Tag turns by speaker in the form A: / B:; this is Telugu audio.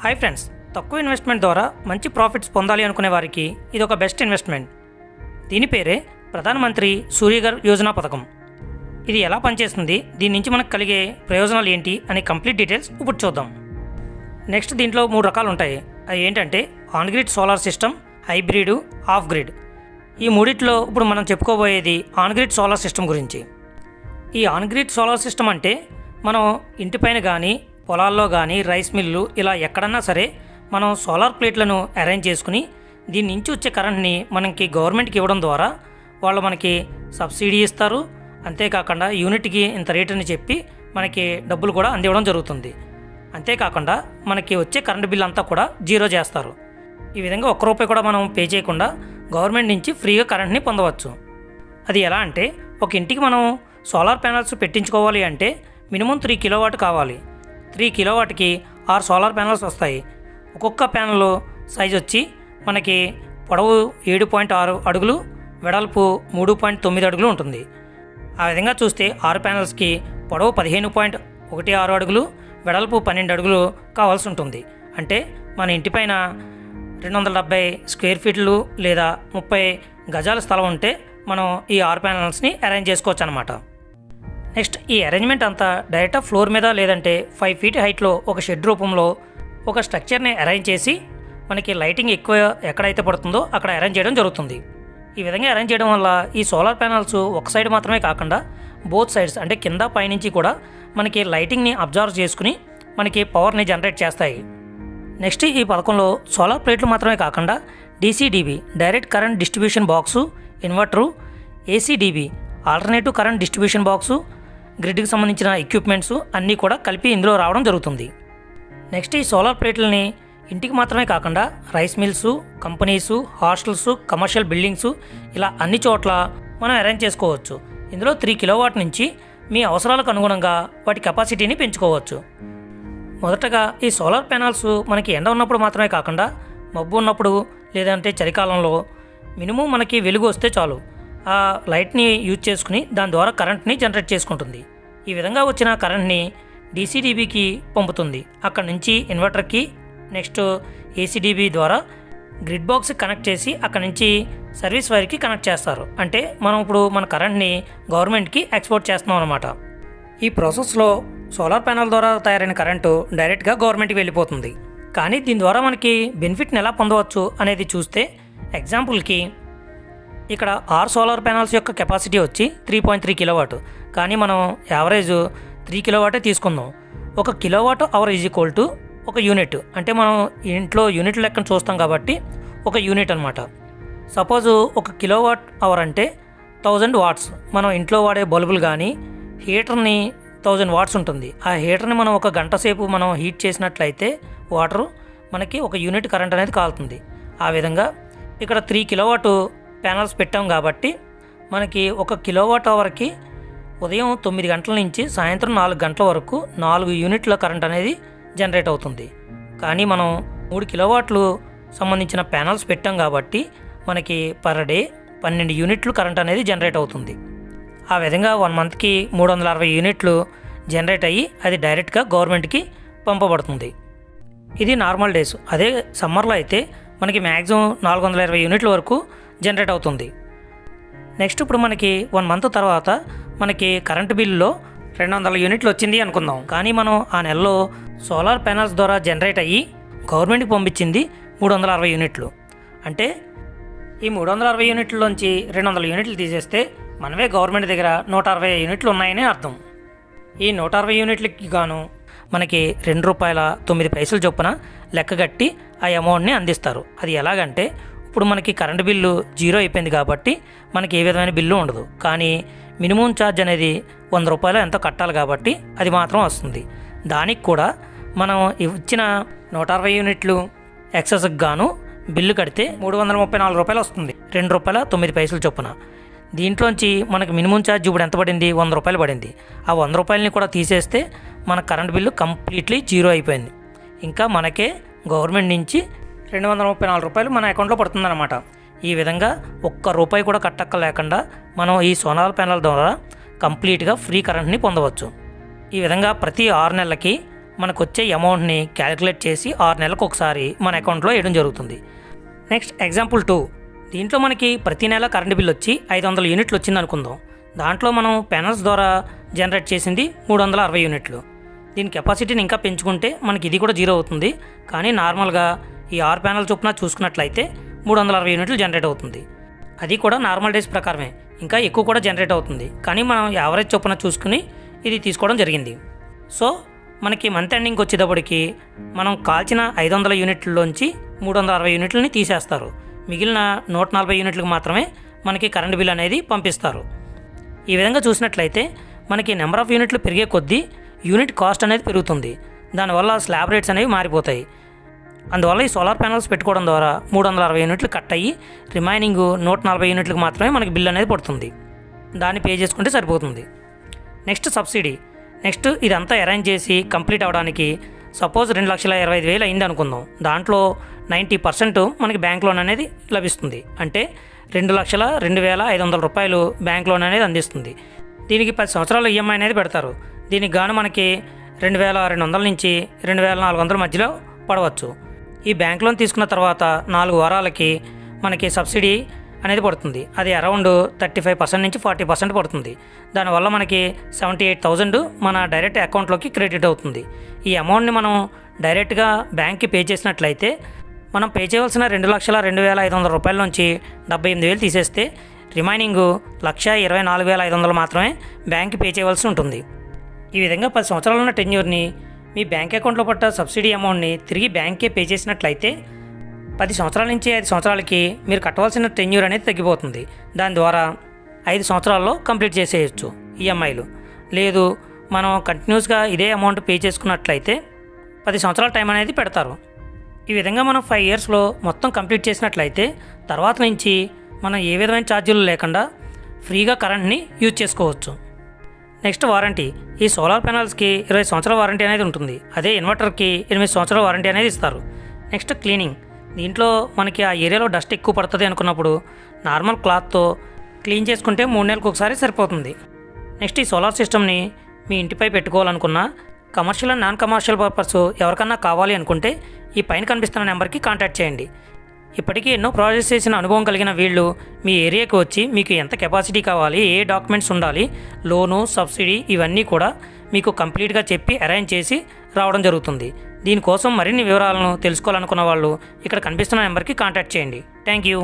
A: హాయ్ ఫ్రెండ్స్, తక్కువ ఇన్వెస్ట్మెంట్ ద్వారా మంచి ప్రాఫిట్స్ పొందాలి అనుకునే వారికి ఇది ఒక బెస్ట్ ఇన్వెస్ట్మెంట్. దీని పేరే ప్రధానమంత్రి సూర్యఘర్ యోజన పథకం. ఇది ఎలా పనిచేస్తుంది, దీని నుంచి మనకు కలిగే ప్రయోజనాలు ఏంటి అనే కంప్లీట్ డీటెయిల్స్ ఇప్పుడు చూద్దాం. నెక్స్ట్ దీంట్లో 3 రకాలు ఉంటాయి. అవి ఏంటంటే on grid solar system, hybrid, off grid. ఈ మూడిట్లో ఇప్పుడు మనం చెప్పుకోబోయేది ఆన్ గ్రిడ్ సోలార్ సిస్టమ్ గురించి. ఈ ఆన్ గ్రిడ్ సోలార్ సిస్టమ్ అంటే మనం ఇంటిపైన కానీ, పొలాల్లో కానీ, రైస్ మిల్లు ఇలా ఎక్కడన్నా సరే మనం సోలార్ ప్లేట్లను అరేంజ్ చేసుకుని దీని నుంచి వచ్చే కరెంట్ని మనకి గవర్నమెంట్కి ఇవ్వడం ద్వారా వాళ్ళు మనకి సబ్సిడీ ఇస్తారు. అంతేకాకుండా యూనిట్కి ఇంత రేట్ అని చెప్పి మనకి డబ్బులు కూడా అందివ్వడం జరుగుతుంది. అంతేకాకుండా మనకి వచ్చే కరెంట్ బిల్ అంతా కూడా జీరో చేస్తారు. ఈ విధంగా ₹1 కూడా మనం పే చేయకుండా గవర్నమెంట్ నుంచి ఫ్రీగా కరెంట్ని పొందవచ్చు. అది ఎలా అంటే, ఒక ఇంటికి మనం సోలార్ ప్యానల్స్ పెట్టించుకోవాలి అంటే మినిమం 3 కిలోవాట్ కావాలి. 3 కిలోవాట్కి 6 సోలార్ ప్యానల్స్ వస్తాయి. ఒక్కొక్క ప్యానల్ సైజ్ వచ్చి మనకి పొడవు 7.6 అడుగులు, వెడల్పు 3.9 అడుగులు ఉంటుంది. ఆ విధంగా చూస్తే 6 ప్యానల్స్కి పొడవు 15.16 అడుగులు, వెడల్పు 12 అడుగులు కావాల్సి ఉంటుంది. అంటే మన ఇంటిపైన 270 స్క్వేర్ ఫీట్లు లేదా 30 గజాల స్థలం ఉంటే మనం ఈ 6 ప్యానల్స్ని అరేంజ్ చేసుకోవచ్చు అనమాట. నెక్స్ట్ ఈ అరేంజ్మెంట్ అంతా డైరెక్ట్ ఫ్లోర్ మీద లేదంటే 5 ఫీట్ హైట్లో ఒక షెడ్ రూపంలో ఒక స్ట్రక్చర్ని అరేంజ్ చేసి మనకి లైటింగ్ ఎక్కువ ఎక్కడైతే పడుతుందో అక్కడ అరేంజ్ చేయడం జరుగుతుంది. ఈ విధంగా అరేంజ్ చేయడం వల్ల ఈ సోలార్ ప్యానల్స్ ఒక సైడ్ మాత్రమే కాకుండా బోత్ సైడ్స్ అంటే కింద పైనుంచి కూడా మనకి లైటింగ్ని అబ్జర్వ్ చేసుకుని మనకి పవర్ని జనరేట్ చేస్తాయి. నెక్స్ట్ ఈ పథకంలో సోలార్ ప్లేట్లు మాత్రమే కాకుండా DCDB direct current distribution box, inverter, ACDB alternative current distribution box, గ్రిడ్కి సంబంధించిన ఎక్విప్మెంట్స్ అన్నీ కూడా కలిపి ఇందులో రావడం జరుగుతుంది. నెక్స్ట్ ఈ సోలార్ ప్లేట్లని ఇంటికి మాత్రమే కాకుండా rice mills, companies, hostels, commercial buildings ఇలా అన్ని చోట్ల మనం అరేంజ్ చేసుకోవచ్చు. ఇందులో 3 కిలోవాట్ నుంచి మీ అవసరాలకు అనుగుణంగా వాటి కెపాసిటీని పెంచుకోవచ్చు. మొదటగా ఈ సోలార్ ప్యానల్స్ మనకి ఎండ ఉన్నప్పుడు మాత్రమే కాకుండా మబ్బు ఉన్నప్పుడు లేదంటే చలికాలంలో మినిమం మనకి వెలుగు వస్తే చాలు ఆ లైట్ని యూజ్ చేసుకుని దాని ద్వారా కరెంట్ని జనరేట్ చేసుకుంటుంది. ఈ విధంగా వచ్చిన కరెంట్ని DCDBకి పంపుతుంది. అక్కడ నుంచి ఇన్వర్టర్కి, నెక్స్ట్ ACDB ద్వారా గ్రిడ్ బాక్స్కి కనెక్ట్ చేసి అక్కడ నుంచి సర్వీస్ వైర్కి కనెక్ట్ చేస్తారు. అంటే మనం ఇప్పుడు మన కరెంట్ని గవర్నమెంట్కి ఎక్స్పోర్ట్ చేస్తున్నాం అనమాట. ఈ ప్రాసెస్లో సోలార్ ప్యానల్ ద్వారా తయారైన కరెంటు డైరెక్ట్గా గవర్నమెంట్కి వెళ్ళిపోతుంది. కానీ దీని ద్వారా మనకి బెనిఫిట్ని ఎలా పొందవచ్చు అనేది చూస్తే, ఎగ్జాంపుల్కి ఇక్కడ 6 సోలార్ ప్యానల్స్ యొక్క కెపాసిటీ వచ్చి 3.3 కిలోవాట్. కానీ మనం యావరేజ్ 3 కిలోవాటే తీసుకుందాం. 1 kilowatt hour is equal to 1 unit. అంటే మనం ఇంట్లో యూనిట్ లెక్కన చూస్తాం కాబట్టి 1 యూనిట్ అనమాట. సపోజ్ 1 కిలోవాట్ అవర్ అంటే 1000 వాట్స్. మనం ఇంట్లో వాడే బల్బులు కానీ, హీటర్ని 1000 వాట్స్ ఉంటుంది. ఆ హీటర్ని మనం 1 గంట సేపు మనం హీట్ చేసినట్లయితే వాటరు మనకి 1 యూనిట్ కరెంట్ అనేది కాలుతుంది. ఆ విధంగా ఇక్కడ 3 కిలోవాట్ ప్యానల్స్ పెట్టాం కాబట్టి మనకి 1 కిలోవాట్ అవర్కి ఉదయం 9 గంటల నుంచి సాయంత్రం 4 గంటల వరకు 4 యూనిట్ల కరెంట్ అనేది జనరేట్ అవుతుంది. కానీ మనం 3 కిలోవాట్లు సంబంధించిన ప్యానల్స్ పెట్టాం కాబట్టి మనకి పర్ డే 12 యూనిట్లు కరెంట్ అనేది జనరేట్ అవుతుంది. ఆ విధంగా 1 మంత్కి 360 యూనిట్లు జనరేట్ అయ్యి అది డైరెక్ట్గా గవర్నమెంట్కి పంపబడుతుంది. ఇది నార్మల్ డేస్. అదే సమ్మర్లో అయితే మనకి మ్యాక్సిమం 420 యూనిట్ల వరకు జనరేట్ అవుతుంది. నెక్స్ట్ ఇప్పుడు మనకి 1 మంత్ తర్వాత మనకి కరెంటు బిల్లులో 200 యూనిట్లు వచ్చింది అనుకుందాం. కానీ మనం ఆ నెలలో సోలార్ ప్యానల్స్ ద్వారా జనరేట్ అయ్యి గవర్నమెంట్కి పంపించింది 360 యూనిట్లు. అంటే ఈ 360 యూనిట్లలోంచి 200 యూనిట్లు తీసేస్తే మనమే గవర్నమెంట్ దగ్గర 160 యూనిట్లు ఉన్నాయని అర్థం. ఈ 160 యూనిట్లకి గాను మనకి ₹2.09 చొప్పున లెక్కగట్టి ఆ అమౌంట్ని అందిస్తారు. అది ఎలాగంటే, ఇప్పుడు మనకి కరెంటు బిల్లు జీరో అయిపోయింది కాబట్టి మనకి ఏ విధమైన బిల్లు ఉండదు. కానీ మినిమం ఛార్జ్ అనేది ₹100 ఎంతో కట్టాలి కాబట్టి అది మాత్రం వస్తుంది. దానికి కూడా మనం ఇచ్చిన 160 యూనిట్లు ఎక్సెస్కి గాను బిల్లు కడితే ₹334 వస్తుంది. ₹2.09 చొప్పున. దీంట్లోంచి మనకి మినిమం ఛార్జ్ ఇప్పుడు ఎంత పడింది? ₹100 పడింది. ఆ ₹100 కూడా తీసేస్తే మన కరెంట్ బిల్లు కంప్లీట్లీ జీరో అయిపోయింది. ఇంకా మనకే గవర్నమెంట్ నుంచి ₹234 మన అకౌంట్లో పడుతుందన్నమాట. ఈ విధంగా ₹1 కూడా కట్టక్క లేకుండా మనం ఈ సోలార్ ప్యానల్ ద్వారా కంప్లీట్గా ఫ్రీ కరెంట్ని పొందవచ్చు. ఈ విధంగా ప్రతి 6 నెలలకి మనకు వచ్చే అమౌంట్ని క్యాలిక్యులేట్ చేసి 6 నెలలకు ఒకసారి మన అకౌంట్లో వేయడం జరుగుతుంది. Next example 2. దీంట్లో మనకి ప్రతి నెల కరెంట్ బిల్ వచ్చి 500 యూనిట్లు వచ్చింది అనుకుందాం. దాంట్లో మనం ప్యానల్స్ ద్వారా జనరేట్ చేసింది 360 యూనిట్లు. దీని కెపాసిటీని ఇంకా పెంచుకుంటే మనకి ఇది కూడా 0 అవుతుంది. కానీ నార్మల్గా ఈ 6 ప్యానల్ చొప్పున చూసుకున్నట్లయితే 360 యూనిట్లు జనరేట్ అవుతుంది. అది కూడా నార్మల్ డేస్ ప్రకారమే, ఇంకా ఎక్కువ కూడా జనరేట్ అవుతుంది. కానీ మనం యావరేజ్ చొప్పున చూసుకుని ఇది తీసుకోవడం జరిగింది. సో మనకి మంత్ ఎండింగ్కి వచ్చేటప్పటికి మనం కాల్చిన 500 యూనిట్లలోంచి 360 యూనిట్లని తీసేస్తారు. మిగిలిన 140 యూనిట్లకు మాత్రమే మనకి కరెంట్ బిల్ అనేది పంపిస్తారు. ఈ విధంగా చూసినట్లయితే మనకి నెంబర్ ఆఫ్ యూనిట్లు పెరిగే కొద్దీ యూనిట్ కాస్ట్ అనేది పెరుగుతుంది. దానివల్ల స్లాబ్ రేట్స్ అనేవి మారిపోతాయి. అందువల్ల ఈ సోలార్ ప్యానల్స్ పెట్టుకోవడం ద్వారా 360 యూనిట్లు కట్ అయ్యి రిమైనింగ్ 140 యూనిట్లకు మాత్రమే మనకి బిల్ అనేది పడుతుంది. దాన్ని పే చేసుకుంటే సరిపోతుంది. Next subsidy. నెక్స్ట్ ఇదంతా అరేంజ్ చేసి కంప్లీట్ అవ్వడానికి సపోజ్ 2,25,000 అయింది అనుకుందాం. దాంట్లో 90% మనకి బ్యాంక్ లోన్ అనేది లభిస్తుంది. అంటే 2,02,500 రూపాయలు బ్యాంక్ లోన్ అనేది అందిస్తుంది. దీనికి 10 సంవత్సరాలు ఈఎంఐ అనేది పెడతారు. దీనికి గాను మనకి 2,200 నుంచి 2,400 మధ్యలో పడవచ్చు. ఈ బ్యాంక్ లోన్ తీసుకున్న తర్వాత 4 వారాలకి మనకి సబ్సిడీ అనేది పడుతుంది. అది అరౌండ్ 35% నుంచి 40% పడుతుంది. దానివల్ల మనకి 78,000 మన డైరెక్ట్ అకౌంట్లోకి క్రెడిట్ అవుతుంది. ఈ అమౌంట్ని మనం డైరెక్ట్గా బ్యాంక్కి పే చేసినట్లయితే మనం పే చేయవలసిన 2,02,500 రూపాయల నుంచి 78,000 తీసేస్తే రిమైనింగ్ 1,24,500 మాత్రమే బ్యాంక్కి పే చేయవలసి ఉంటుంది. ఈ విధంగా 10 సంవత్సరాలు ఉన్న టెన్యూర్ని మీ బ్యాంక్ అకౌంట్లో పడ్డ సబ్సిడీ అమౌంట్ని తిరిగి బ్యాంక్కే పే చేసినట్లయితే 10 సంవత్సరాల నుంచి 5 సంవత్సరాలకి మీరు కట్టవలసిన టెన్యూర్ అనేది తగ్గిపోతుంది. దాని ద్వారా 5 సంవత్సరాల్లో కంప్లీట్ చేసేయచ్చు ఈఎంఐలు. లేదు మనం కంటిన్యూస్గా ఇదే అమౌంట్ పే చేసుకున్నట్లయితే 10 సంవత్సరాల టైం అనేది పెడతారు. ఈ విధంగా మనం 5 ఇయర్స్లో మొత్తం కంప్లీట్ చేసినట్లయితే తర్వాత నుంచి మనం ఏ విధమైన ఛార్జీలు లేకుండా ఫ్రీగా కరెంట్ని యూజ్ చేసుకోవచ్చు. Next warranty. ఈ సోలార్ ప్యానల్స్కి 20 సంవత్సరాల వారంటీ అనేది ఉంటుంది. అదే ఇన్వర్టర్కి 8 సంవత్సరాల వారంటీ అనేది ఇస్తారు. Next cleaning. దీంట్లో మనకి ఆ ఏరియాలో డస్ట్ ఎక్కువ పడుతుంది అనుకున్నప్పుడు నార్మల్ క్లాత్తో క్లీన్ చేసుకుంటే 3 నెలలకు ఒకసారి సరిపోతుంది. నెక్స్ట్ ఈ సోలార్ సిస్టమ్ని మీ ఇంటిపై పెట్టుకోవాలనుకున్నా commercial and non commercial purpose ఎవరికన్నా కావాలి అనుకుంటే ఈ పైన కనిపిస్తున్న నెంబర్కి కాంటాక్ట్ చేయండి. ఇప్పటికీ ఎన్నో ప్రాజెక్ట్స్ చేసిన అనుభవం కలిగిన వీళ్ళు మీ ఏరియాకి వచ్చి మీకు ఎంత కెపాసిటీ కావాలి, ఏ డాక్యుమెంట్స్ ఉండాలి, లోను, సబ్సిడీ ఇవన్నీ కూడా మీకు కంప్లీట్గా చెప్పి అరేంజ్ చేసి రావడం జరుగుతుంది. దీనికోసం మరిన్ని వివరాలను తెలుసుకోవాలనుకున్న వాళ్ళు ఇక్కడ కనిపిస్తున్న నెంబర్కి కాంటాక్ట్ చేయండి. Thank you.